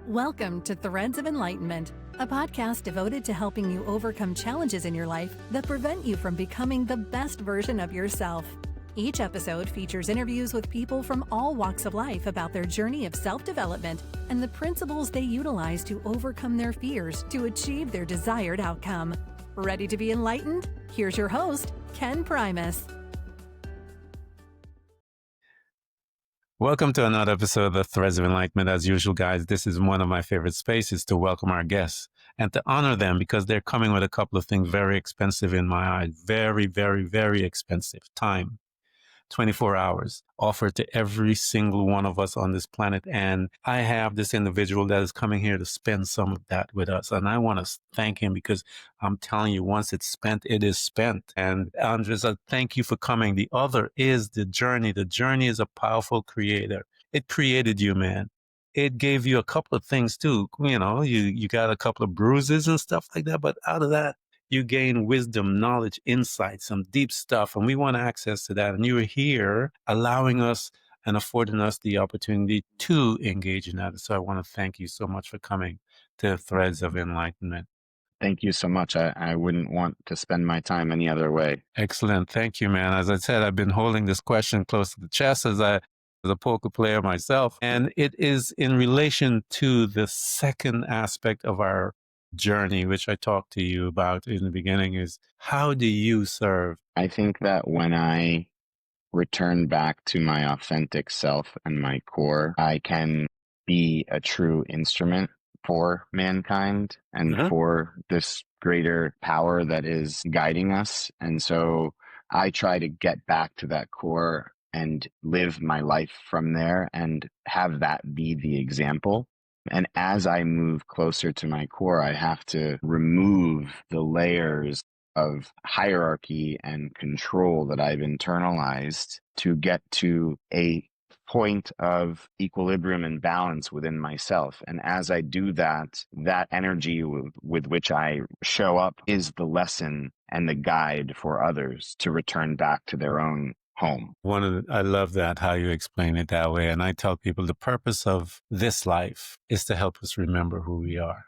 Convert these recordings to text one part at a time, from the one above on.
Welcome to Threads of Enlightenment, a podcast devoted to helping you overcome challenges in your life that prevent you from becoming the best version of yourself. Each episode features interviews with people from all walks of life about their journey of self-development and the principles they utilize to overcome their fears to achieve their desired outcome. Ready to be enlightened? Here's your host, Ken Primus. Welcome to another episode of the Threads of Enlightenment. As usual, guys, this is one of my favorite spaces to welcome our guests and to honor them because they're coming with a couple of things very expensive in my eyes. Very, very, very expensive. Time. 24 hours offered to every single one of us on this planet. And I have this individual that is coming here to spend some of that with us. And I want to thank him because I'm telling you, once it's spent, it is spent. And Andres, thank you for coming. The other is the journey. The journey is a powerful creator. It created you, man. It gave you a couple of things too. You know, you got a couple of bruises and stuff like that. But out of that, you gain wisdom, knowledge, insight, some deep stuff, and we want access to that. And you are here allowing us and affording us the opportunity to engage in that. So I want to thank you so much for coming to Threads of Enlightenment. Thank you so much. I wouldn't want to spend my time any other way. Excellent. Thank you, man. As I said, I've been holding this question close to the chest as a poker player myself. And it is in relation to the second aspect of our journey, which I talked to you about in the beginning, is how do you serve? I think that when I return back to my authentic self and my core, I can be a true instrument for mankind and for this greater power that is guiding us. And so I try to get back to that core and live my life from there and have that be the example. And as I move closer to my core, I have to remove the layers of hierarchy and control that I've internalized to get to a point of equilibrium and balance within myself. And as I do that, that energy with which I show up is the lesson and the guide for others to return back to their own home. I love that, how you explain it that way. And I tell people the purpose of this life is to help us remember who we are.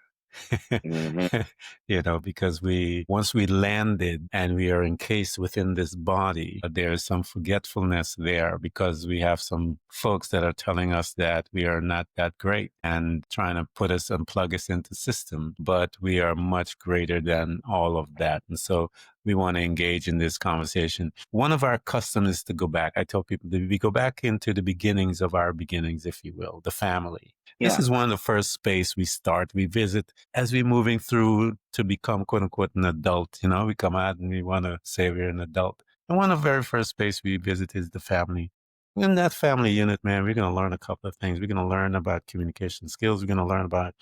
You know, because once we landed and we are encased within this body, there's some forgetfulness there because we have some folks that are telling us that we are not that great and trying to put us and plug us into system, but we are much greater than all of that. And so we want to engage in this conversation. One of our customs is to go back. I tell people that we go back into the beginnings of our beginnings, if you will, the family. Yeah. This is one of the first space we visit as we're moving through to become, quote unquote, an adult. You know, we come out and we want to say we're an adult. And one of the very first space we visit is the family. In that family unit, man, we're going to learn a couple of things. We're going to learn about communication skills. We're going to learn about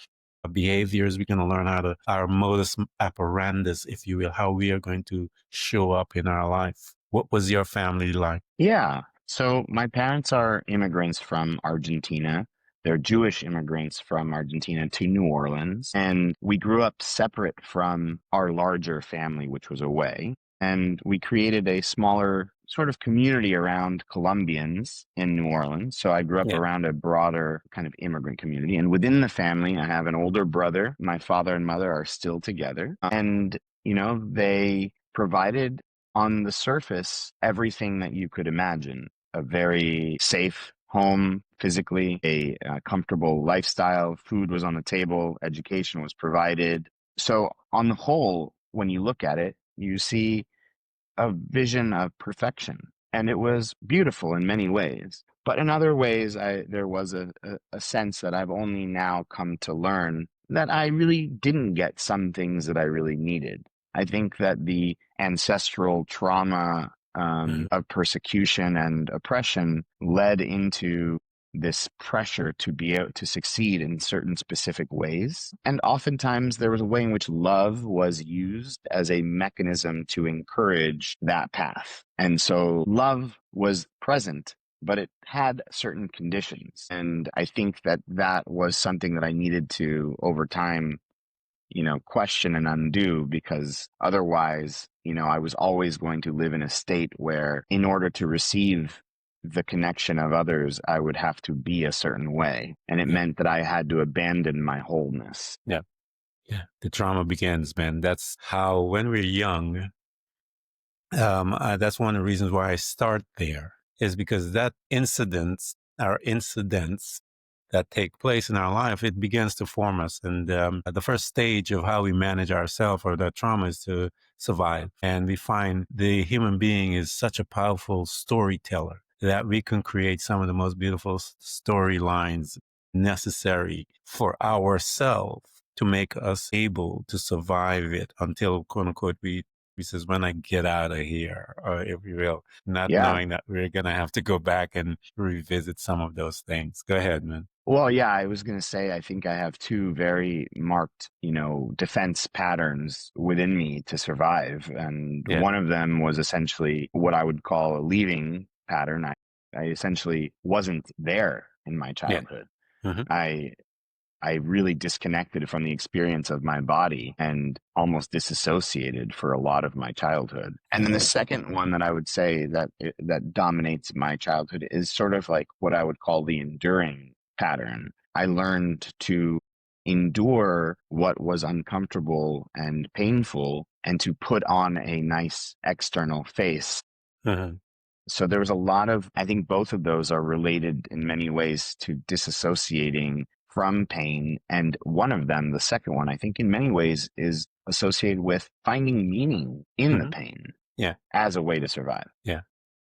behaviors. We're going to learn our modus operandus, if you will, how we are going to show up in our life. What was your family like? Yeah. So my parents are immigrants from Argentina. They're Jewish immigrants from Argentina to New Orleans. And we grew up separate from our larger family, which was away. And we created a smaller sort of community around Colombians in New Orleans. So I grew up around a broader kind of immigrant community. And within the family, I have an older brother. My father and mother are still together. And, you know, they provided on the surface everything that you could imagine. A very safe home physically, a comfortable lifestyle, food was on the table, education was provided. So on the whole, when you look at it, you see a vision of perfection. And it was beautiful in many ways. But in other ways, there was a sense that I've only now come to learn that I really didn't get some things that I really needed. I think that the ancestral trauma of persecution and oppression led into this pressure to be able to succeed in certain specific ways. And oftentimes there was a way in which love was used as a mechanism to encourage that path. And so love was present, but it had certain conditions. And I think that that was something that I needed to, over time, you know, question and undo, because otherwise, you know, I was always going to live in a state where in order to receive the connection of others, I would have to be a certain way. And it Yeah. meant that I had to abandon my wholeness. Yeah. Yeah. The trauma begins, man. That's how, when we're young, that's one of the reasons why I start there, is because that incidents that take place in our life, it begins to form us. And the first stage of how we manage ourselves or that trauma is to survive. And we find the human being is such a powerful storyteller that we can create some of the most beautiful storylines necessary for ourselves to make us able to survive it until, quote unquote, we says, when I get out of here, or if you will, not Yeah. knowing that we're going to have to go back and revisit some of those things. Go ahead, man. Well, yeah, I was going to say, I think I have two very marked, defense patterns within me to survive. And Yeah. one of them was essentially what I would call a leaving pattern. I essentially wasn't there in my childhood. Mm-hmm. I really disconnected from the experience of my body and almost disassociated for a lot of my childhood. And then the second one that I would say that dominates my childhood is sort of like what I would call the enduring pattern. I learned to endure what was uncomfortable and painful and to put on a nice external face. Uh-huh. So there was a lot of, I think both of those are related in many ways to disassociating from pain. And one of them, the second one, I think in many ways is associated with finding meaning in the pain as a way to survive. Yeah,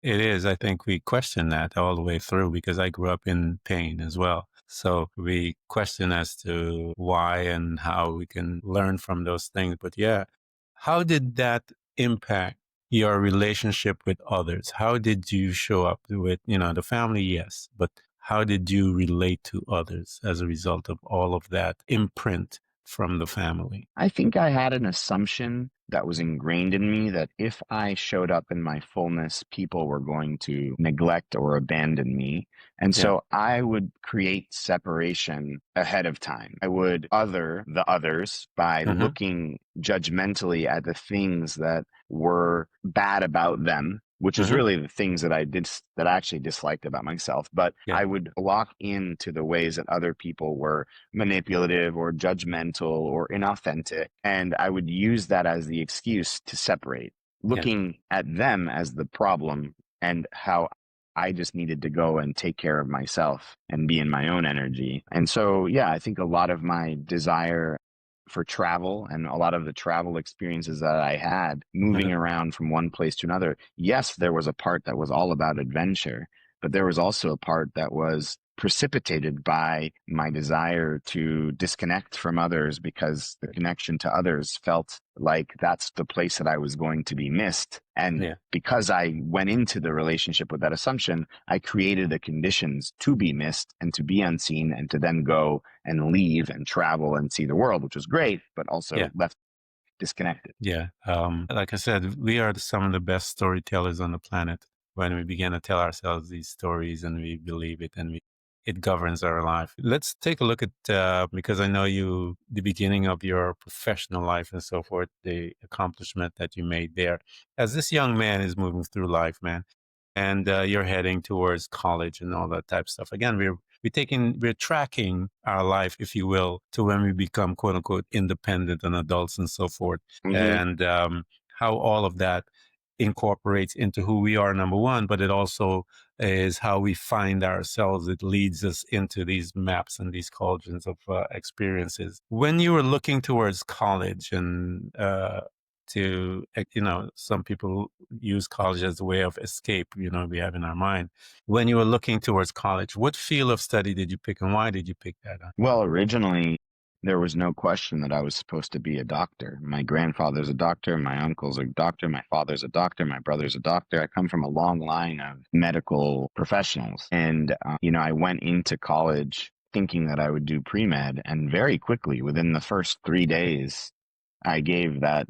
it is. I think we question that all the way through because I grew up in pain as well. So we question as to why and how we can learn from those things. But yeah, how did that impact your relationship with others? How did you show up with, the family? Yes. But how did you relate to others as a result of all of that imprint from the family? I think I had an assumption that was ingrained in me that if I showed up in my fullness, people were going to neglect or abandon me. And so I would create separation ahead of time. I would other the others by looking judgmentally at the things that were bad about them, which is really the things that I actually disliked about myself. But I would lock into the ways that other people were manipulative or judgmental or inauthentic. And I would use that as the excuse to separate, looking at them as the problem and how I just needed to go and take care of myself and be in my own energy. And so, yeah, I think a lot of my desire for travel and a lot of the travel experiences that I had moving around from one place to another, yes, there was a part that was all about adventure, but there was also a part that was precipitated by my desire to disconnect from others because the connection to others felt like that's the place that I was going to be missed. And because I went into the relationship with that assumption, I created the conditions to be missed and to be unseen and to then go and leave and travel and see the world, which was great, but also left disconnected. Yeah. Like I said, we are some of the best storytellers on the planet when we begin to tell ourselves these stories and we believe it and it governs our life. Let's take a look at, because I know the beginning of your professional life and so forth, the accomplishment that you made there. As this young man is moving through life, man, and you're heading towards college and all that type of stuff. Again, we're tracking our life, if you will, to when we become quote unquote independent and adults and so forth, and how all of that incorporates into who we are, number one, but it also is how we find ourselves. It leads us into these maps and these cauldrons of experiences. When you were looking towards college and some people use college as a way of escape, we have in our mind. When you were looking towards college, what field of study did you pick and why did you pick that up? Well, originally, there was no question that I was supposed to be a doctor. My grandfather's a doctor, my uncle's a doctor, my father's a doctor, my brother's a doctor. I come from a long line of medical professionals. And, I went into college thinking that I would do pre-med. And very quickly, within the first 3 days, I gave that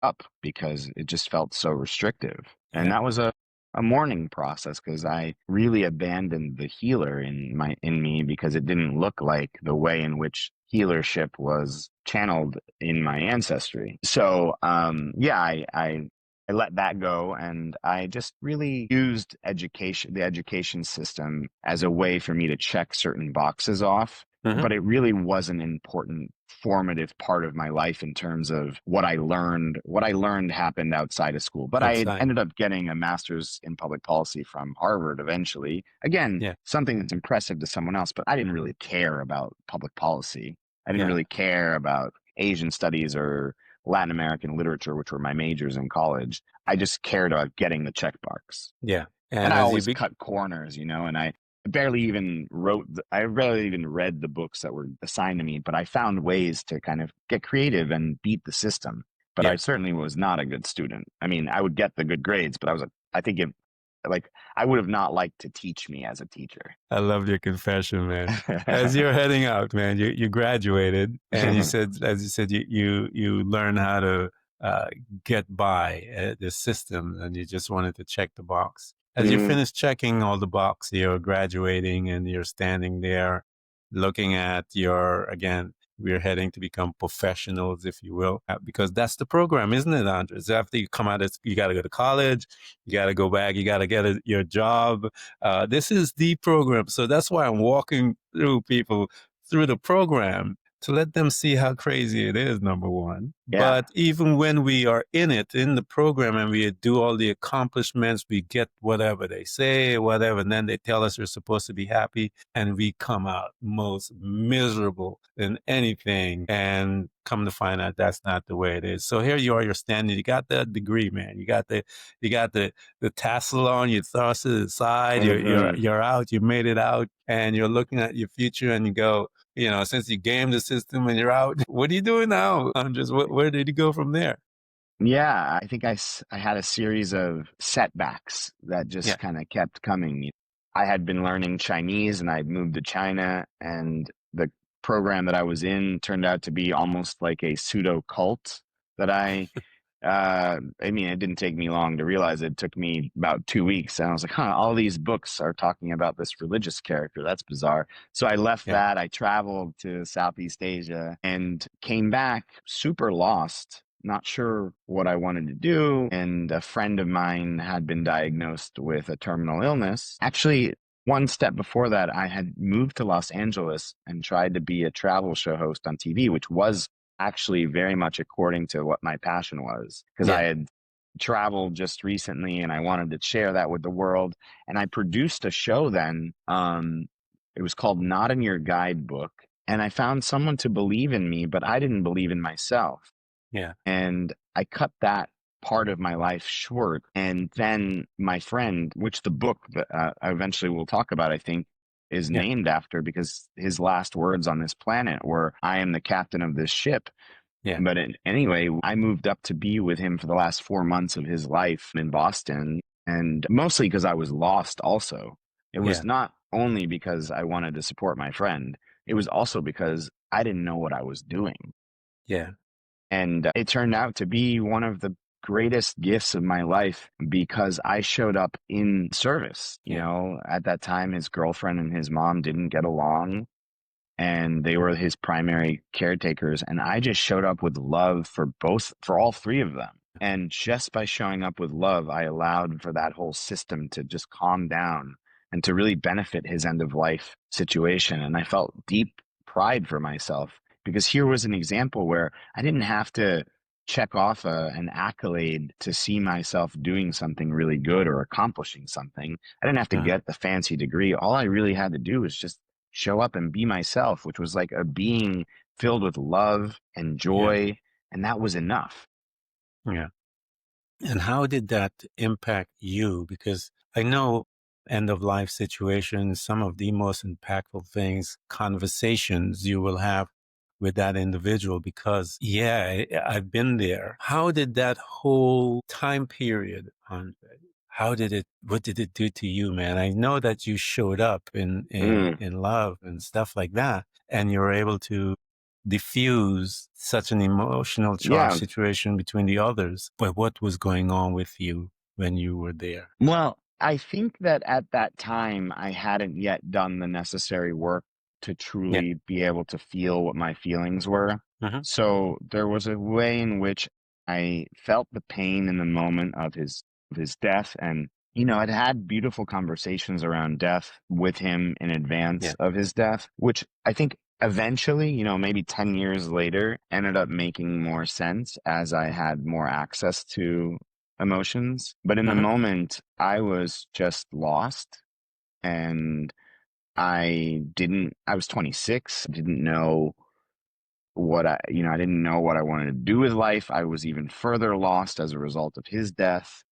up because it just felt so restrictive. And that was a mourning process because I really abandoned the healer in me because it didn't look like the way in which healership was channeled in my ancestry. So I I let that go, and I just really used the education system as a way for me to check certain boxes off. Hmm. But it really was an important formative part of my life in terms of what I learned. What I learned happened outside of school, but I Outside. ended up getting a master's in public policy from Harvard eventually. Again, Yeah. something that's impressive to someone else, but I didn't really care about public policy. I didn't Yeah. really care about Asian studies or Latin American literature, which were my majors in college. I just cared about getting the checkbox. Yeah. And And I as you always be cut corners, and I I barely even read the books that were assigned to me, but I found ways to kind of get creative and beat the system. But I yeah. certainly was not a good student. I mean, I would get the good grades, but I think like, I would have not liked to teach me as a teacher. I love your confession, man. As you're heading out, man, you graduated, and you said, as you said, you learn how to uh, get by the system, and you just wanted to check the box. As you Mm, finish checking all the box, you're graduating, and you're standing there, looking at again. We're heading to become professionals, if you will, because that's the program, isn't it, Andres? After you come out, you got to go to college, you got to go back, you got to get your job. This is the program. So that's why I'm walking through people through the program to let them see how crazy it is, number one. yeah. But even when we are in it, in the program, and we do all the accomplishments, we get whatever they say, whatever, and then they tell us we're supposed to be happy, and we come out most miserable than anything. And come to find out that's not the way it is. So here you are, you're standing, you got that degree, man. You got the tassel on, you toss it aside, Hmm. you're out, you made it out, and you're looking at your future, and you go, since you gamed the system and you're out, what are you doing now? Where did you go from there? Yeah, I think I had a series of setbacks that Yeah, just kind of kept coming. I had been learning Chinese and I'd moved to China, and the program that I was in turned out to be almost like a pseudo cult that I mean, it didn't take me long to realize it. It took me about 2 weeks. And I was like, all these books are talking about this religious character. That's bizarre. So I left yeah, that. I traveled to Southeast Asia and came back super lost, not sure what I wanted to do. And a friend of mine had been diagnosed with a terminal illness. Actually, one step before that, I had moved to Los Angeles and tried to be a travel show host on TV, which was actually very much according to what my passion was, because I yeah, had traveled just recently and I wanted to share that with the world. And I produced a show then. It was called Not in Your Guidebook. And I found someone to believe in me, but I didn't believe in myself. yeah, And I cut that part of my life short. And then my friend, which the book that I eventually will talk about, I think, is yeah, named after, because his last words on this planet were, "I am the captain of this ship." yeah, But anyway, I moved up to be with him for the last 4 months of his life in Boston, and mostly because I was lost also. It was yeah, not only because I wanted to support my friend, it was also because I didn't know what I was doing. yeah, And it turned out to be one of the greatest gifts of my life, because I showed up in service. yeah, At that time, his girlfriend and his mom didn't get along, and they were his primary caretakers. And I just showed up with love for all three of them. And just by showing up with love, I allowed for that whole system to just calm down and to really benefit his end of life situation. And I felt deep pride for myself, because here was an example where I didn't have to check off an accolade to see myself doing something really good or accomplishing something. I didn't have to uh, get the fancy degree. All I really had to do was just show up and be myself, which was like a being filled with love and yeah, joy. And that was enough. yeah. And how did that impact you? Because I know end of life situations, some of the most impactful things, conversations you will have with that individual, because yeah, I've been there. How did that whole time period, Andre, what did it do to you, man? I know that you showed up Mm, in love and stuff like that, and you were able to diffuse such an emotional charge yeah. situation between the others. But what was going on with you when you were there? Well, I think that at that time, I hadn't yet done the necessary work to Yeah. truly be able to feel what my feelings were. Hmm. So there was a way in which I felt the pain in the moment of his death, and you know, I'd had beautiful conversations around death with him in advance Yeah. of his death, which I think eventually, you know, maybe 10 years later, ended up making more sense as I had more access to emotions. But in the Mhm. moment, I was just lost, and I was 26, didn't know I didn't know what I wanted to do with life. I was even further lost as a result of his death.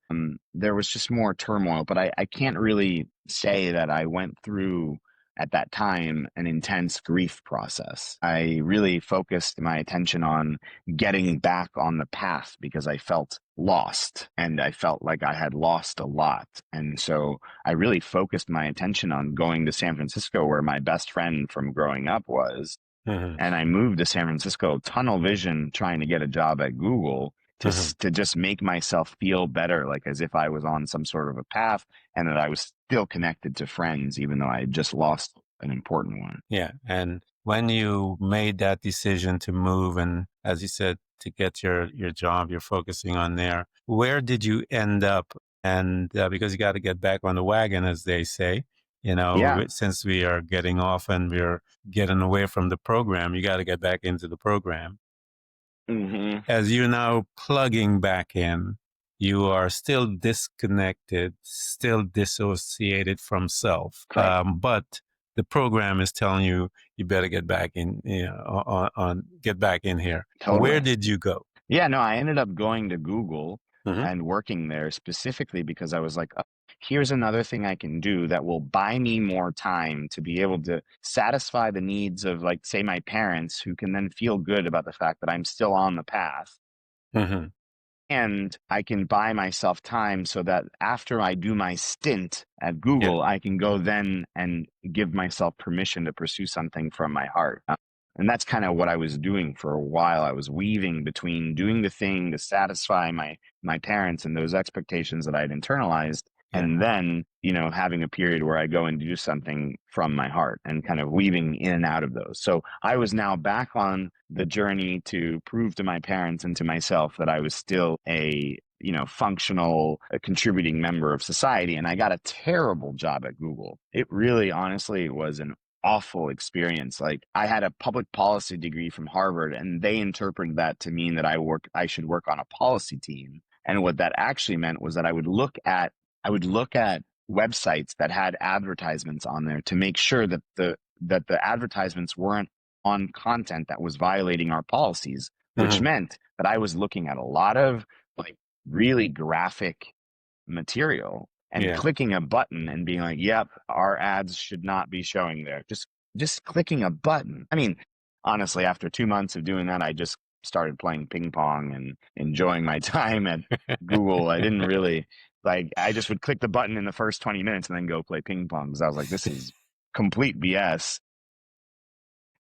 There was just more turmoil, but I can't really say that I went through at that time an intense grief process. I really focused my attention on getting back on the path because I felt lost and I felt like I had lost a lot. And so I really focused my attention on going to San Francisco, where my best friend from growing up was, Mhm. and I moved to San Francisco tunnel vision, trying to get a job at Google Mhm. to just make myself feel better, like as if I was on some sort of a path and that I was still connected to friends, even though I had just lost an important one. Yeah. And when you made that decision to move and, as you said, to get your job, you're focusing on there, where did you end up? And because you got to get back on the wagon, as they say, Yeah. since we are getting off and we're getting away from the program, you got to get back into the program. Hmm. As you're now plugging back in, you are still disconnected, still dissociated from self. Correct. But the program is telling you you better get back in, get back in here. Where Totally. did you go? Yeah, no, I ended up going to Google Hmm. and working there specifically because I was like, "Oh, here's another thing I can do that will buy me more time to be able to satisfy the needs of, like, say, my parents, who can then feel good about the fact that I'm still on the path. Hmm. And I can buy myself time so that after I do my stint at Yeah. Google, I can go then and give myself permission to pursue something from my heart. And that's kind of what I was doing for a while. I was weaving between doing the thing to satisfy my parents and those expectations that I'd internalized, Yeah. and then, you know, having a period where I go and do something from my heart and kind of weaving in and out of those. So I was now back on the journey to prove to my parents and to myself that I was still a, you know, functional, a contributing member of society. And I got a terrible job at Google. It really, honestly, was an awful experience. Like, I had a public policy degree from Harvard, and they interpreted that to mean that I should work on a policy team. And what that actually meant was that I would look at websites that had advertisements on there to make sure that the advertisements weren't on content that was violating our policies, which Hmm. meant that I was looking at a lot of, like, really graphic material and Yeah. clicking a button and being like, yep, our ads should not be showing there. Just clicking a button. I mean, honestly, after 2 months of doing that, I just started playing ping pong and enjoying my time at Google. I didn't really, like, I just would click the button in the first 20 minutes and then go play ping pong because I was like, this is complete BS.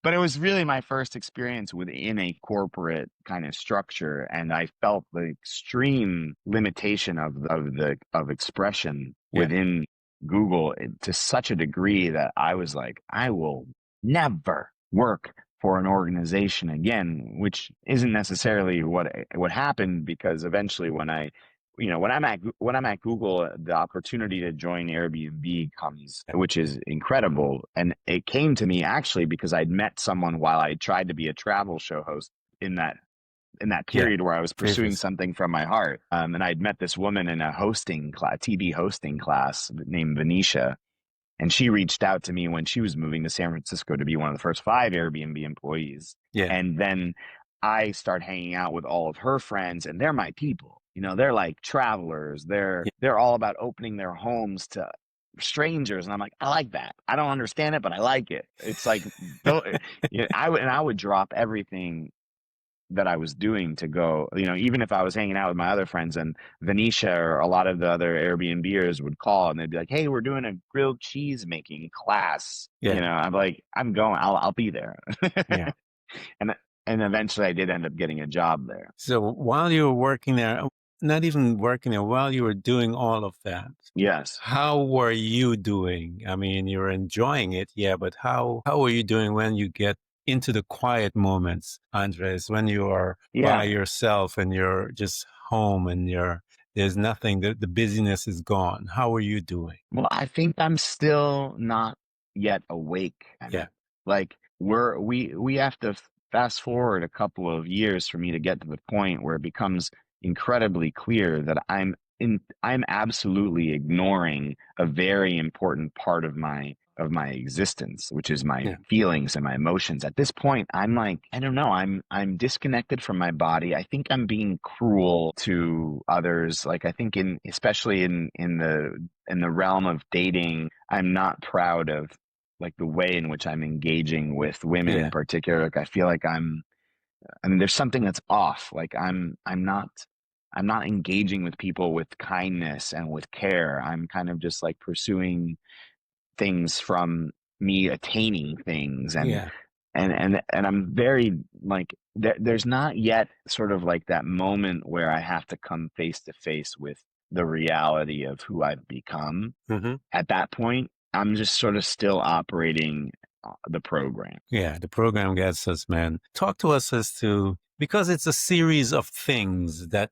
But it was really my first experience within a corporate kind of structure, and I felt the extreme limitation of expression Yeah. within Google, to such a degree that I was like, I will never work for an organization again, which isn't necessarily what happened, because eventually when I'm at Google, the opportunity to join Airbnb comes, which is incredible. And it came to me actually because I'd met someone while I tried to be a travel show host in that Yeah. period where I was pursuing Previous. something from my heart. And I'd met this woman in a hosting class, TV hosting class, named Venetia, and she reached out to me when she was moving to San Francisco to be one of the first 5 Airbnb employees. Yeah. And then I start hanging out with all of her friends, and they're my people. You know, they're like travelers. Yeah. They're all about opening their homes to strangers, and I'm like, I like that. I don't understand it, but I like it. It's like, I would drop everything that I was doing to go, you know, even if I was hanging out with my other friends, and Venetia or a lot of the other Airbnbers would call and they'd be like, hey, we're doing a grilled cheese making class. You Yeah. know, I'm like, I'm going, I'll be there. Yeah. and and eventually I did end up getting a job there. So while you were working there, not even working there, while you were doing all of that, Yes. how were you doing? I mean, you were enjoying it, yeah, but how were you doing when you get into the quiet moments, Andres, when you are by Yeah. yourself and you're just home and there's nothing, the busyness is gone. How are you doing? Well, I think I'm still not yet awake. Yeah. And like we have to fast forward a couple of years for me to get to the point where it becomes incredibly clear that I'm absolutely ignoring a very important part of my existence, which is my Yeah. feelings and my emotions. At this point, I'm like, I don't know, I'm disconnected from my body. I think I'm being cruel to others. Like I think especially in the realm of dating, I'm not proud of like the way in which I'm engaging with women in Yeah. particular. Like I feel like I mean there's something that's off. Like I'm not engaging with people with kindness and with care. I'm kind of just like pursuing things from me attaining things Yeah. and I'm very like there's not yet sort of like that moment where I have to come face to face with the reality of who I've become. Hmm. At that point, I'm just sort of still operating the program. Yeah. The program gets us, man. Talk to us as to, because it's a series of things that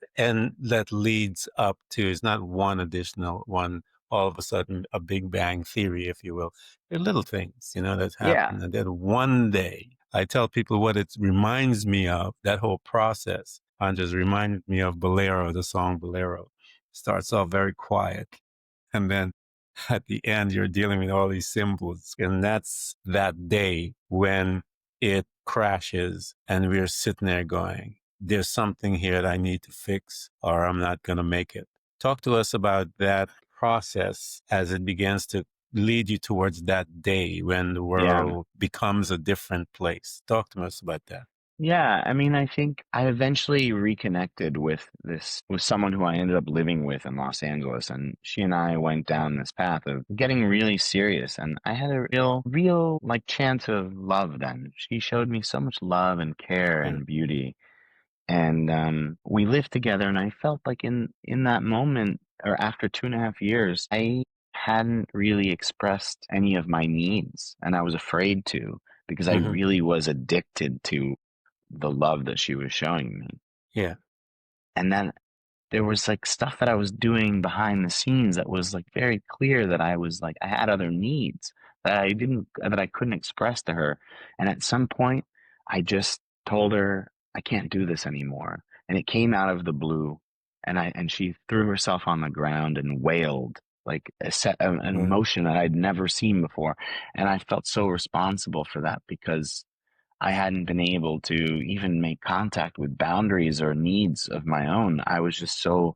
leads up to, it's not one additional one, all of a sudden a big bang theory, if you will. They're little things, that Yeah. happen. And then one day I tell people what it reminds me of, that whole process. And just reminded me of Bolero, the song Bolero. Starts off very quiet. And then at the end, you're dealing with all these symbols. And that's that day when it crashes and we're sitting there going, there's something here that I need to fix or I'm not going to make it. Talk to us about that process as it begins to lead you towards that day when the Yeah. world becomes a different place. Talk to us about that. Yeah, I mean, I think I eventually reconnected with someone who I ended up living with in Los Angeles, and she and I went down this path of getting really serious, and I had a real like chance of love then. She showed me so much love and care Yeah. and beauty, and we lived together, and I felt like in that moment or after 2.5 years, I hadn't really expressed any of my needs, and I was afraid to because I Hmm. really was addicted to the love that she was showing me. Yeah. And then there was like stuff that I was doing behind the scenes that was like very clear that I was like I had other needs that I couldn't express to her. And at some point I just told her I can't do this anymore. And it came out of the blue and she threw herself on the ground and wailed like an Wow. emotion that I'd never seen before. And I felt so responsible for that because I hadn't been able to even make contact with boundaries or needs of my own. I was just so,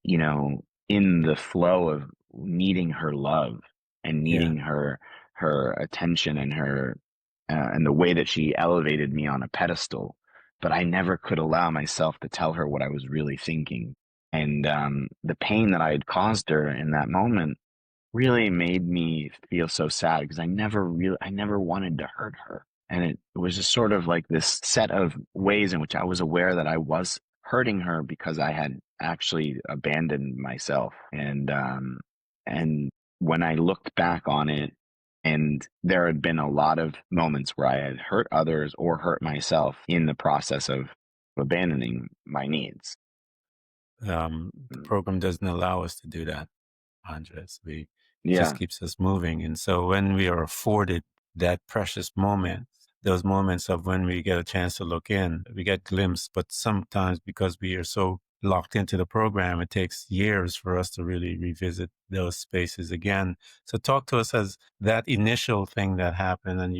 in the flow of needing her love and Yeah. needing her attention and her and the way that she elevated me on a pedestal. But I never could allow myself to tell her what I was really thinking. And the pain that I had caused her in that moment really made me feel so sad because I never wanted to hurt her. And it was just sort of like this set of ways in which I was aware that I was hurting her because I had actually abandoned myself. And when I looked back on it, and there had been a lot of moments where I had hurt others or hurt myself in the process of abandoning my needs. The program doesn't allow us to do that, Andres. It just Yeah, keeps us moving. And so when we are afforded that precious moment, those moments of when we get a chance to look in, we get glimpse, but sometimes because we are so locked into the program, it takes years for us to really revisit those spaces again. So talk to us as that initial thing that happened and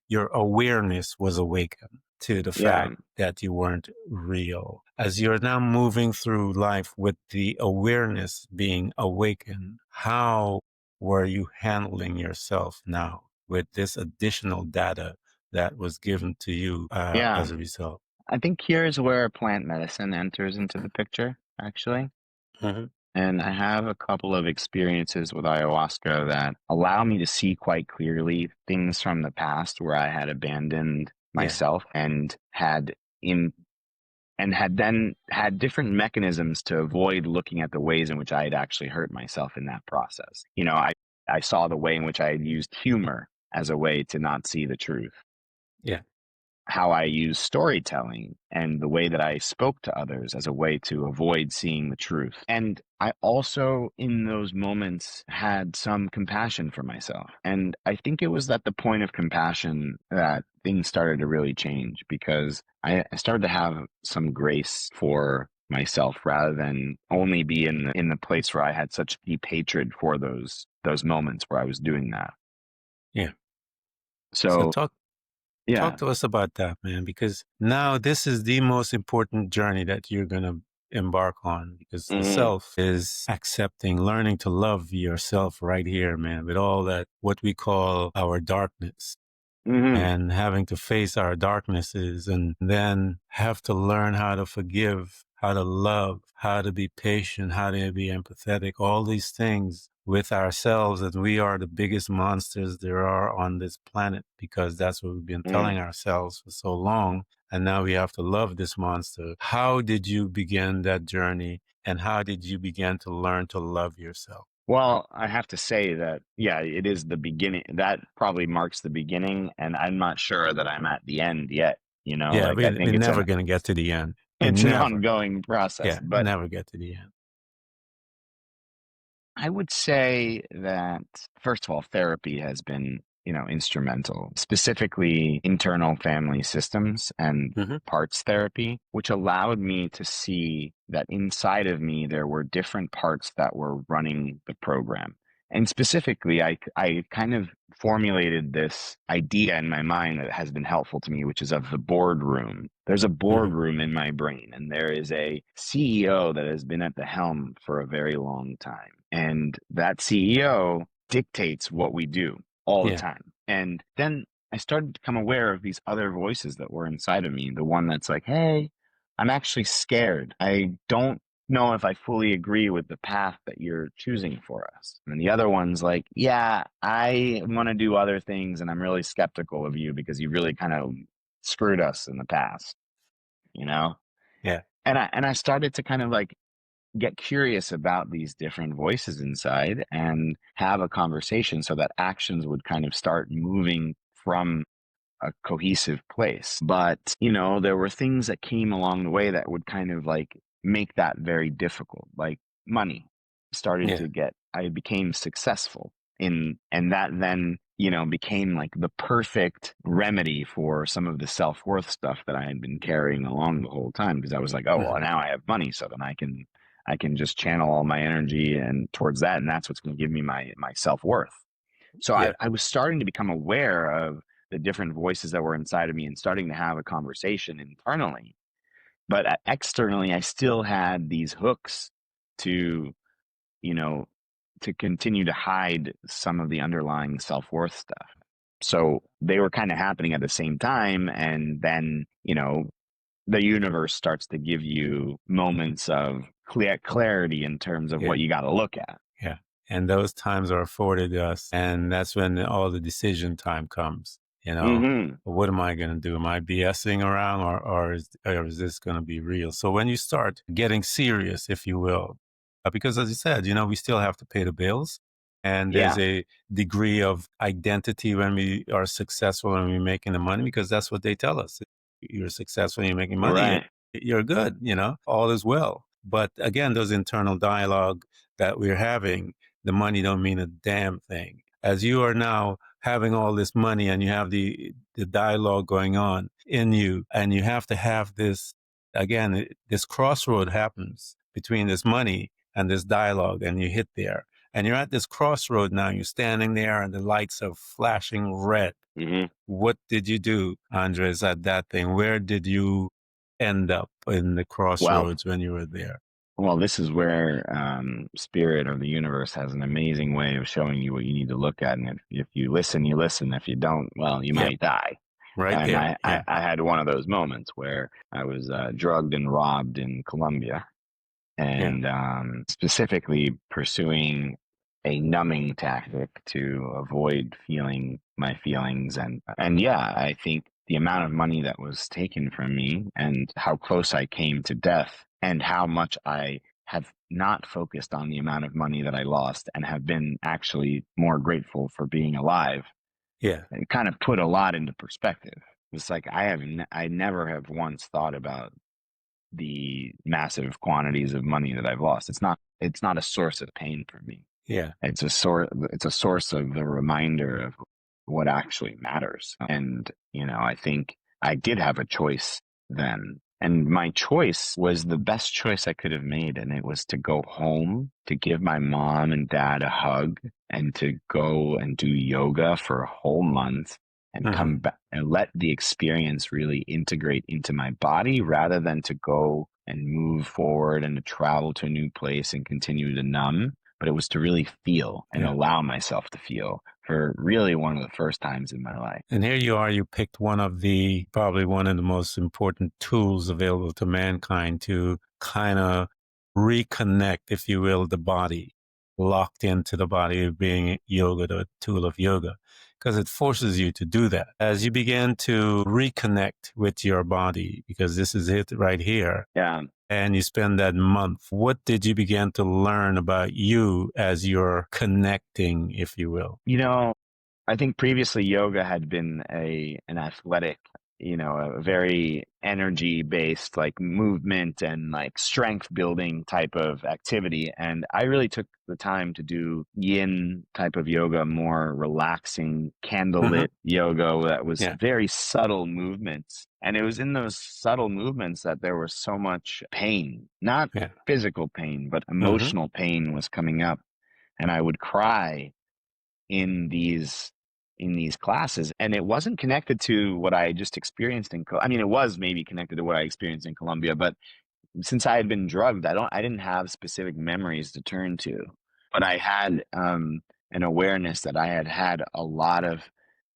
your awareness was awakened to the yeah. fact that you weren't real. As you're now moving through life with the awareness being awakened, how were you handling yourself now with this additional data that was given to you Yeah. as a result? I think here's where plant medicine enters into the picture, actually. Hmm. And I have a couple of experiences with ayahuasca that allow me to see quite clearly things from the past where I had abandoned Yeah. myself in and had then had different mechanisms to avoid looking at the ways in which I had actually hurt myself in that process. I saw the way in which I had used humor as a way to not see the truth. Yeah. how I use storytelling and the way that I spoke to others as a way to avoid seeing the truth. And I also, in those moments, had some compassion for myself. And I think it was at the point of compassion that things started to really change, because I started to have some grace for myself rather than only be in the place where I had such deep hatred for those moments where I was doing that. Yeah. So So talk yeah. to us about that, man, because now this is the most important journey that you're going to embark on, because the Hmm. self is accepting, learning to love yourself right here, man, with all that, what we call our darkness, Hmm. and having to face our darknesses and then have to learn how to forgive, how to love, how to be patient, how to be empathetic, all these things with ourselves. And we are the biggest monsters there are on this planet, because that's what we've been Mm. telling ourselves for so long. And now we have to love this monster. How did you begin that journey? And how did you begin to learn to love yourself? Well, I have to say that, yeah, it is the beginning. That probably marks the beginning, and I'm not sure that I'm at the end yet. Yeah, Like, I we're think it's never going to get to the end. We it's an never. ongoing process. Yeah, But never get to the end. I would say that, first of all, therapy has been, instrumental, specifically internal family systems and Hmm. parts therapy, which allowed me to see that inside of me there were different parts that were running the program. And specifically, I kind of formulated this idea in my mind that has been helpful to me, which is of the boardroom. There's a Hmm. boardroom in my brain, and there is a CEO that has been at the helm for a very long time. And that CEO dictates what we do all the Yeah. time. And then I started to become aware of these other voices that were inside of me. The one that's like, hey, I'm actually scared. I don't know if I fully agree with the path that you're choosing for us. And the other one's like, yeah, I want to do other things, and I'm really skeptical of you because you really kind of screwed us in the past, you know? Yeah. And I started to kind of like get curious about these different voices inside and have a conversation so that actions would kind of start moving from a cohesive place. But, there were things that came along the way that would kind of like make that very difficult. Like money started Yeah. to get, I became successful and that then, became like the perfect remedy for some of the self-worth stuff that I had been carrying along the whole time. Because I was like, oh, well, Hmm. now I have money. So then I can just channel all my energy and towards that. And that's what's going to give me my self-worth. So Yeah. I was starting to become aware of the different voices that were inside of me and starting to have a conversation internally. But externally, I still had these hooks to, you know, to continue to hide some of the underlying self worth stuff. So they were kind of happening at the same time. And then, the universe starts to give you moments of clarity in terms of what Yeah. you got to look at. Yeah. And those times are afforded us. And that's when all the decision time comes. Hmm. What am I going to do? Am I BSing around, or is this going to be real? So when you start getting serious, if you will, because as you said, we still have to pay the bills. And there's Yeah. a degree of identity when we are successful and we're making the money, because that's what they tell us. You're successful, you're making money, Right. you're good, all is well. But again, those internal dialogue that we're having, the money don't mean a damn thing. As you are now having all this money and you have the dialogue going on in you, and you have to have this, again, this crossroad happens between this money and this dialogue, and you hit there. And you're at this crossroad now, you're standing there and the lights are flashing red. Hmm. What did you do, Andres, at that thing? Where did you end up in the Well, crossroads when you were there? Well, this is where spirit or the universe has an amazing way of showing you what you need to look at. And if you listen, you listen. If you don't, well, you Yep, might die. right And there. I Yeah, had one of those moments where I was drugged and robbed in Colombia, yeah, and specifically pursuing a numbing tactic to avoid feeling my feelings. And yeah, I think the amount of money that was taken from me and how close I came to death and how much I have not focused on the amount of money that I lost and have been actually more grateful for being alive, yeah, it kind of put a lot into perspective. It's like I never have once thought about the massive quantities of money that I've lost. It's not a source of pain for me. Yeah. It's a source of the reminder of what actually matters. And, I think I did have a choice then. And my choice was the best choice I could have made. And it was to go home, to give my mom and dad a hug, and to go and do yoga for a whole month and Hmm. come back and let the experience really integrate into my body rather than to go and move forward and to travel to a new place and continue to numb. But it was to really feel and Yeah. allow myself to feel for really one of the first times in my life. And here you are, you picked probably one of the most important tools available to mankind to kind of reconnect, if you will, the body, locked into the body of being yoga, the tool of yoga, because it forces you to do that. As you begin to reconnect with your body, because this is it right here, Yeah. and you spend that month, what did you begin to learn about you as you're connecting, if you will? I think previously yoga had been an athletic, a very energy based like movement and like strength building type of activity. And I really took the time to do yin type of yoga, more relaxing, Hmm. candlelit yoga that was Yeah. very subtle movements. And it was in those subtle movements that there was so much pain, not Yeah. physical pain, but Hmm. emotional pain was coming up. And I would cry in these classes, and it wasn't connected to what I just experienced I mean, it was maybe connected to what I experienced in Colombia, but since I had been drugged, I didn't have specific memories to turn to, but I had an awareness that I had had a lot of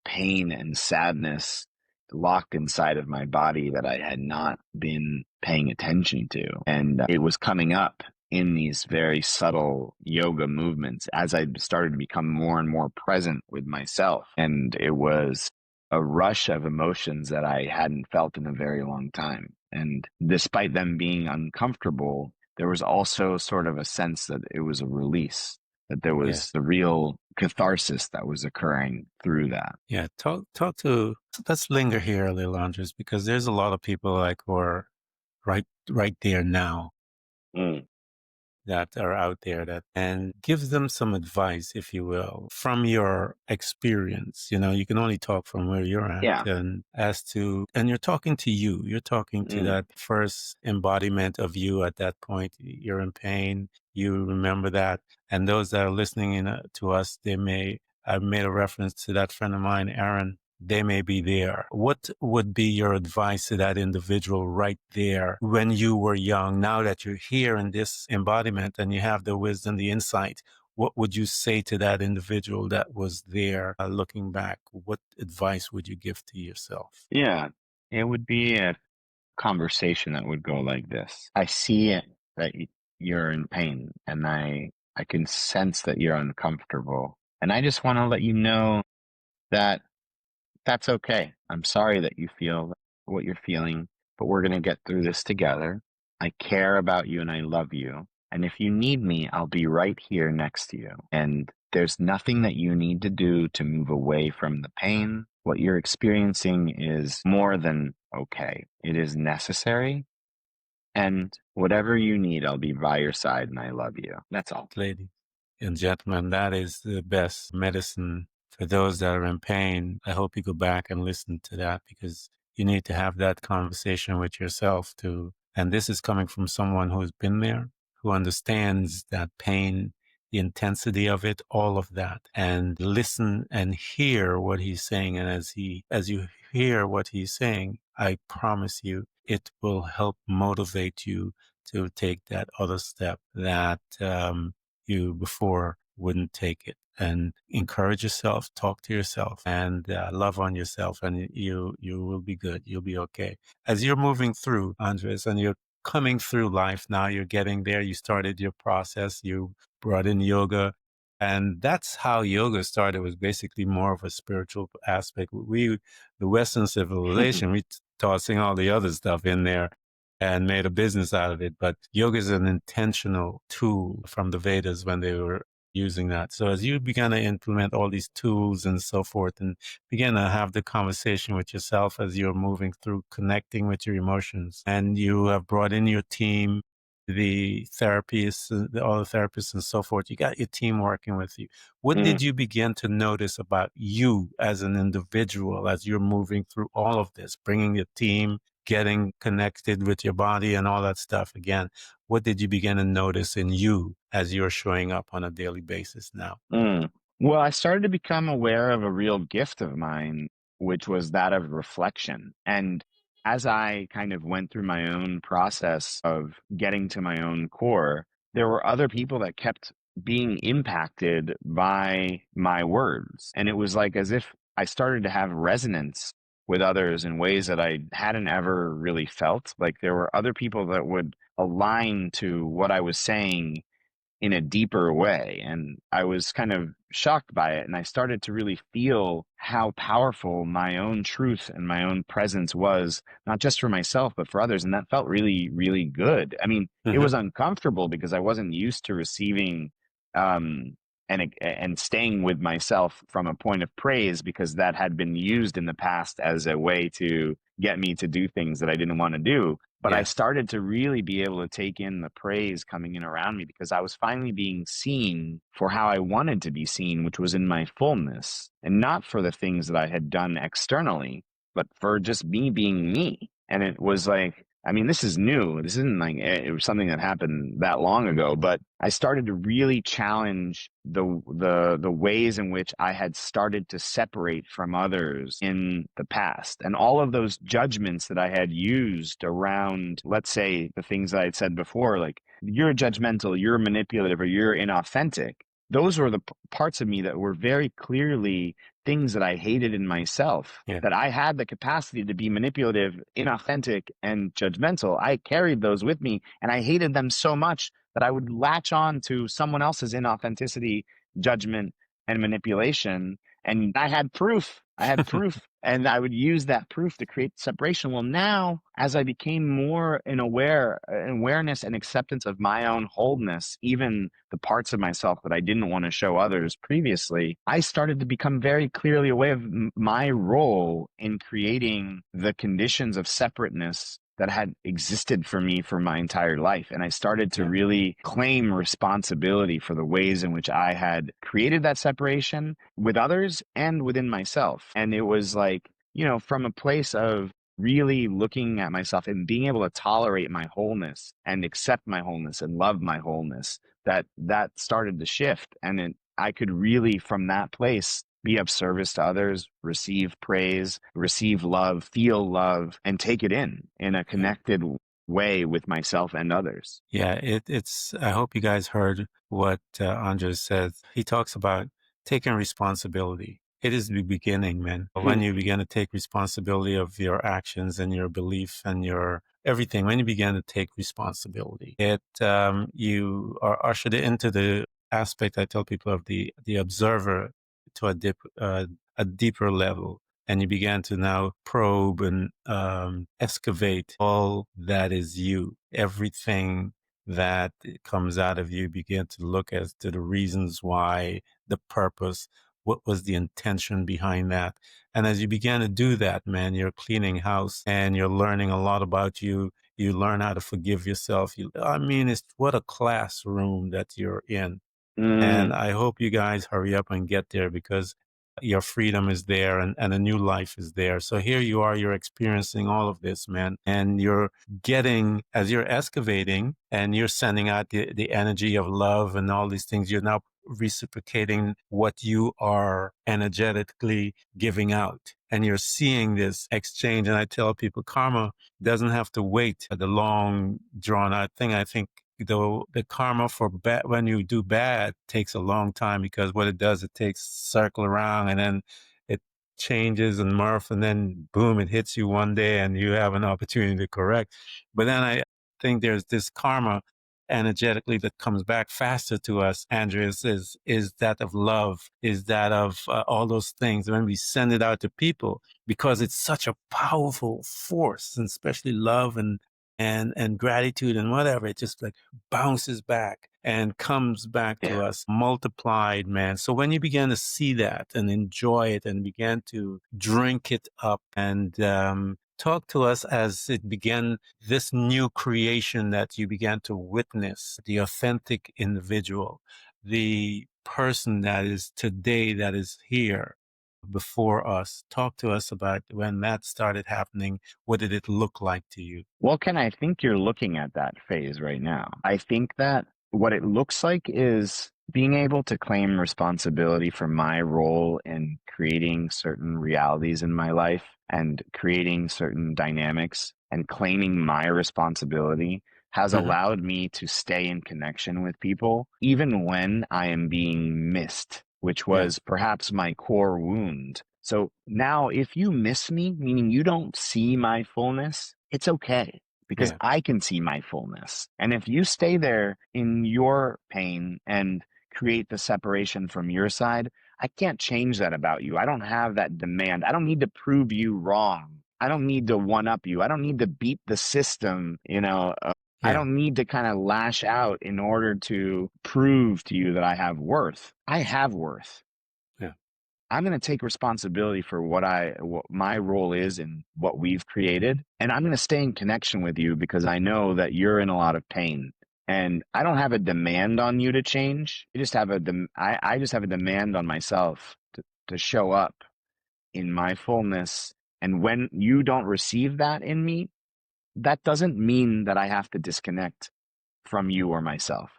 pain and sadness locked inside of my body that I had not been paying attention to, and it was coming up in these very subtle yoga movements as I started to become more and more present with myself, and it was a rush of emotions that I hadn't felt in a very long time. And despite them being uncomfortable, there was also sort of a sense that it was a release, that there Yeah. was the real catharsis that was occurring through that. Yeah. Let's linger here a little, Andres, because there's a lot of people like who are right there now Mm, that are out there and give them some advice, if you will, from your experience. You can only talk from where you're at, yeah. and you're talking to you. You're talking to Mm, that first embodiment of you at that point. You're in pain. You remember that. And those that are listening to us, I've made a reference to that friend of mine, Aaron. They may be there. What would be your advice to that individual right there when you were young? Now that you're here in this embodiment and you have the wisdom, the insight, what would you say to that individual that was there looking back? What advice would you give to yourself? yeah. It would be a conversation that would go like this. I see it that you're in pain, and I can sense that you're uncomfortable. And I just want to let you know that that's okay. I'm sorry that you feel what you're feeling, but we're going to get through this together. I care about you and I love you. And if you need me, I'll be right here next to you. And there's nothing that you need to do to move away from the pain. What you're experiencing is more than okay. It is necessary. And whatever you need, I'll be by your side and I love you. That's all. Ladies and gentlemen, that is the best medicine for those that are in pain. I hope you go back and listen to that because you need to have that conversation with yourself too. And this is coming from someone who's been there, who understands that pain, the intensity of it, all of that, and listen and hear what he's saying. And as you hear what he's saying, I promise you, it will help motivate you to take that other step that you before wouldn't take it. And encourage yourself, talk to yourself, and love on yourself, and you will be good. You'll be okay. As you're moving through, Andres, and you're coming through life now, you're getting there. You started your process. You brought in yoga. And that's how yoga started, was basically more of a spiritual aspect. The Western civilization, we tossing all the other stuff in there and made a business out of it. But yoga is an intentional tool from the Vedas when they were using that. So as you began to implement all these tools and so forth and began to have the conversation with yourself as you're moving through connecting with your emotions, and you have brought in your team, the therapists, all the therapists and so forth, you got your team working with you. What Mm, did you begin to notice about you as an individual as you're moving through all of this, bringing your team, getting connected with your body and all that stuff again? What did you begin to notice in you as you're showing up on a daily basis now? mm. Well, I started to become aware of a real gift of mine, which was that of reflection. And as I kind of went through my own process of getting to my own core, there were other people that kept being impacted by my words. And it was like as if I started to have resonance with others in ways that I hadn't ever really felt. Like there were other people that would align to what I was saying in a deeper way. And I was kind of shocked by it. And I started to really feel how powerful my own truth and my own presence was, not just for myself, but for others. And that felt really, really good. I mean, it Hmm. was uncomfortable because I wasn't used to receiving um, and staying with myself from a point of praise, because that had been used in the past as a way to get me to do things that I didn't want to do. But I Yeah. started to really be able to take in the praise coming in around me because I was finally being seen for how I wanted to be seen, which was in my fullness, and not for the things that I had done externally, but for just me being me. And it was like, I mean, this is new. This isn't like it was something that happened that long ago, but I started to really challenge the ways in which I had started to separate from others in the past. And all of those judgments that I had used around, let's say, the things that I had said before, like you're judgmental, you're manipulative, or you're inauthentic. Those were the parts of me that were very clearly things that I hated in myself, Yeah. that I had the capacity to be manipulative, inauthentic, and judgmental. I carried those with me and I hated them so much that I would latch on to someone else's inauthenticity, judgment, and manipulation. And I had proof. I had proof. And I would use that proof to create separation. Well, now, as I became more in awareness and acceptance of my own wholeness, even the parts of myself that I didn't want to show others previously, I started to become very clearly aware of my role in creating the conditions of separateness that had existed for me for my entire life. And I started to Yeah. really claim responsibility for the ways in which I had created that separation with others and within myself. And it was like, from a place of really looking at myself and being able to tolerate my wholeness and accept my wholeness and love my wholeness, that started to shift. And I could really, from that place, be of service to others, receive praise, receive love, feel love, and take it in a Yeah. connected way with myself and others. Yeah, I hope you guys heard what Andres said. He talks about taking responsibility. It is the beginning, man. When Hmm. you begin to take responsibility of your actions and your belief and your everything, when you begin to take responsibility, you are ushered into the aspect I tell people of the observer to a deeper level. And you began to now probe and excavate all that is you, everything that comes out of you, begin to look as to the reasons why, the purpose, what was the intention behind that. And as you begin to do that, man, you're cleaning house and you're learning a lot about you. You learn how to forgive yourself. I mean, it's what a classroom that you're in. And Mm, I hope you guys hurry up and get there because your freedom is there and a new life is there. So here you are, you're experiencing all of this, man. And you're getting, as you're excavating and you're sending out the energy of love and all these things, you're now reciprocating what you are energetically giving out. And you're seeing this exchange. And I tell people, karma doesn't have to wait for the long drawn out thing. I think the karma for bad, when you do bad, takes a long time because what it does, it takes circle around and then it changes and morph and then boom, it hits you one day and you have an opportunity to correct. But then I think there's this karma energetically that comes back faster to us, Andreas, is that of love, is that of all those things. When we send it out to people, because it's such a powerful force, and especially love and gratitude and whatever, it just like bounces back. and comes back to Yeah. us multiplied, man. So when you began to see that and enjoy it and began to drink it up and talk to us as it began this new creation that you began to witness, the authentic individual, the person that is today, that is here before us. Talk to us about when that started happening. What did it look like to you? Well, Ken, I think you're looking at that phase right now. I think that what it looks like is being able to claim responsibility for my role in creating certain realities in my life and creating certain dynamics and claiming my responsibility has Mhm. allowed me to stay in connection with people, even when I am being missed, which Yeah. was perhaps my core wound. So now, if you miss me, meaning you don't see my fullness, it's okay because Yeah. I can see my fullness. And if you stay there in your pain and create the separation from your side, I can't change that about you. I don't have that demand. I don't need to prove you wrong. I don't need to one up you. I don't need to beat the system, I Yeah. don't need to kind of lash out in order to prove to you that I have worth. I have worth. Yeah. I'm going to take responsibility for what my role is in what we've created. And I'm going to stay in connection with you because I know that you're in a lot of pain. And I don't have a demand on you to change. I just have a demand on myself to show up in my fullness. And when you don't receive that in me, that doesn't mean that I have to disconnect from you or myself.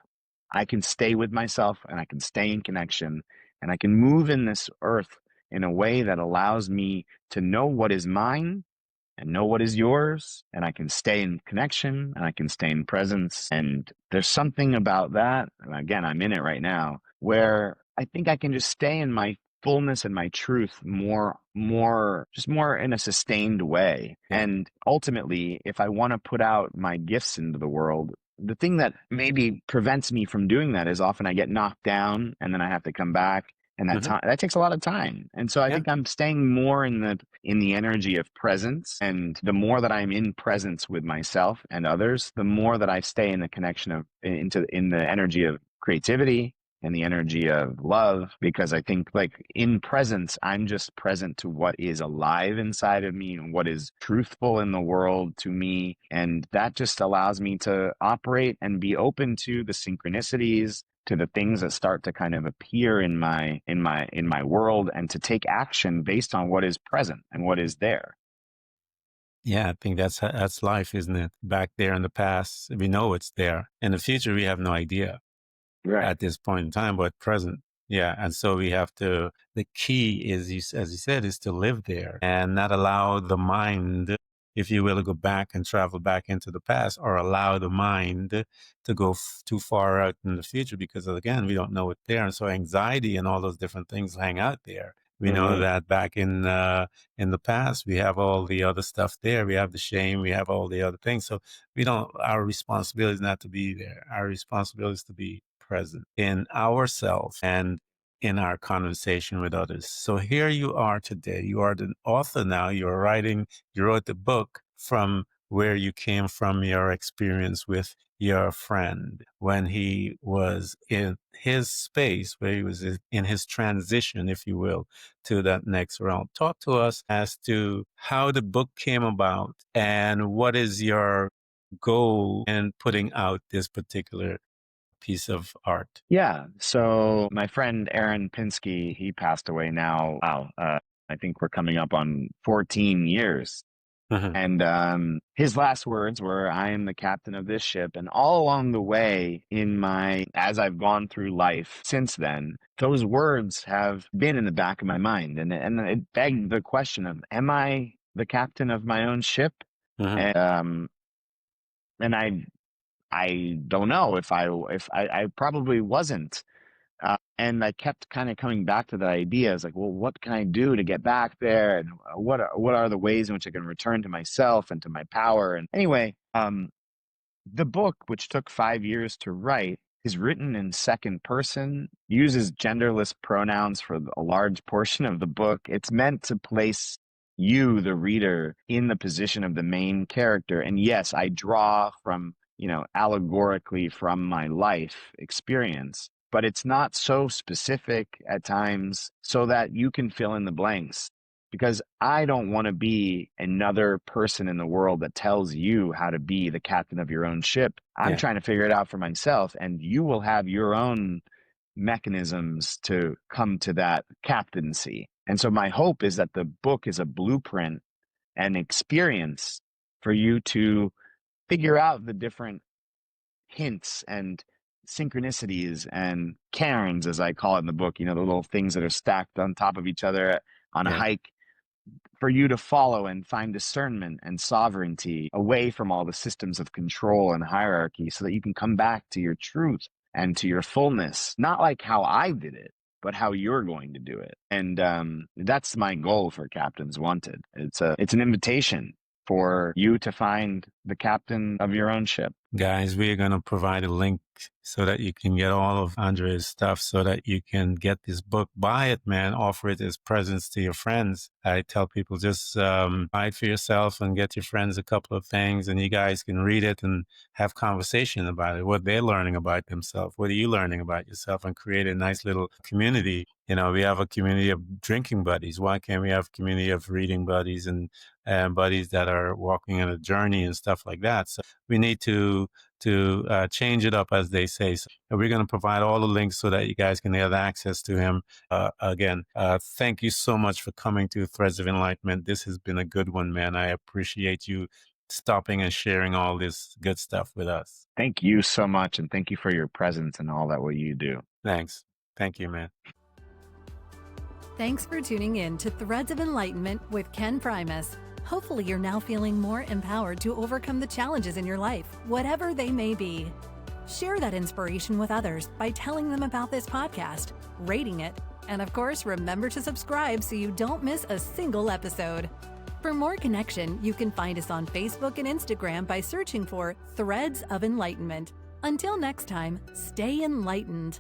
I can stay with myself and I can stay in connection and I can move in this earth in a way that allows me to know what is mine and know what is yours. And I can stay in connection and I can stay in presence. And there's something about that. And again, I'm in it right now where I think I can just stay in my fullness and my truth more in a sustained way. Yeah. And ultimately, if I want to put out my gifts into the world, the thing that maybe prevents me from doing that is often I get knocked down and then I have to come back and Mhm. that takes a lot of time. And so I Yeah. think I'm staying more in the energy of presence, and the more that I'm in presence with myself and others, the more that I stay in the connection of in the energy of creativity and the energy of love, because I think like in presence, I'm just present to what is alive inside of me and what is truthful in the world to me. And that just allows me to operate and be open to the synchronicities, to the things that start to kind of appear in my world, and to take action based on what is present and what is there. Yeah, I think that's life, isn't it? Back there in the past, we know it's there. In the future, we have no idea Right. at this point in time, but present. Yeah, and so we have to. The key is, as you said, is to live there and not allow the mind, if you will, to go back and travel back into the past, or allow the mind to go too far out in the future, because again, we don't know it's there, and so anxiety and all those different things hang out there. We know Mm-hmm. that back in the past, we have all the other stuff there. We have the shame. We have all the other things. So we don't. Our responsibility is not to be there. Our responsibility is to be present in ourselves and in our conversation with others. So here you are today. You are the author now. You're writing. You wrote the book from where you came from, your experience with your friend when he was in his space, where he was in his transition, if you will, to that next realm. Talk to us as to how the book came about and what is your goal in putting out this particular piece of art. Yeah. So my friend Aaron Pinsky, he passed away now. Wow. I think we're coming up on 14 years. Mhm. And his last words were, "I am the captain of this ship." And all along the way, as I've gone through life since then, those words have been in the back of my mind, and it begged the question of, "Am I the captain of my own ship?" Mhm. And I don't know if I probably wasn't. And I kept kind of coming back to that idea. I was like, well, what can I do to get back there? And what are the ways in which I can return to myself and to my power? And anyway, the book, which took 5 years to write, is written in second person, uses genderless pronouns for a large portion of the book. It's meant to place you, the reader, in the position of the main character. And yes, I draw from allegorically from my life experience, but it's not so specific at times so that you can fill in the blanks. Because I don't want to be another person in the world that tells you how to be the captain of your own ship. I'm trying to figure it out for myself, and you will have your own mechanisms to come to that captaincy. And so my hope is that the book is a blueprint and experience for you to figure out the different hints and synchronicities and cairns, as I call it in the book, the little things that are stacked on top of each other on a hike, for you to follow and find discernment and sovereignty away from all the systems of control and hierarchy, so that you can come back to your truth and to your fullness, not like how I did it, but how you're going to do it. And that's my goal for Captains Wanted. It's an invitation for you to find the captain of your own ship. Guys, we're going to provide a link so that you can get all of Andre's stuff, so that you can get this book. Buy it, man. Offer it as presents to your friends. I tell people, just buy it for yourself and get your friends a couple of things, and you guys can read it and have conversation about it, what they're learning about themselves. What are you learning about yourself? And create a nice little community. We have a community of drinking buddies. Why can't we have a community of reading buddies and buddies that are walking on a journey and stuff like that? So we need to change it up, as they say. So we're going to provide all the links so that you guys can have access to him. Again, thank you so much for coming to Threads of Enlightenment. This has been a good one, man. I appreciate you stopping and sharing all this good stuff with us. Thank you so much, and thank you for your presence and all that what you do. Thanks. Thank you, man. Thanks for tuning in to Threads of Enlightenment with Ken Primus. Hopefully you're now feeling more empowered to overcome the challenges in your life, whatever they may be. Share that inspiration with others by telling them about this podcast, rating it, and of course, remember to subscribe so you don't miss a single episode. For more connection, you can find us on Facebook and Instagram by searching for Threads of Enlightenment. Until next time, stay enlightened.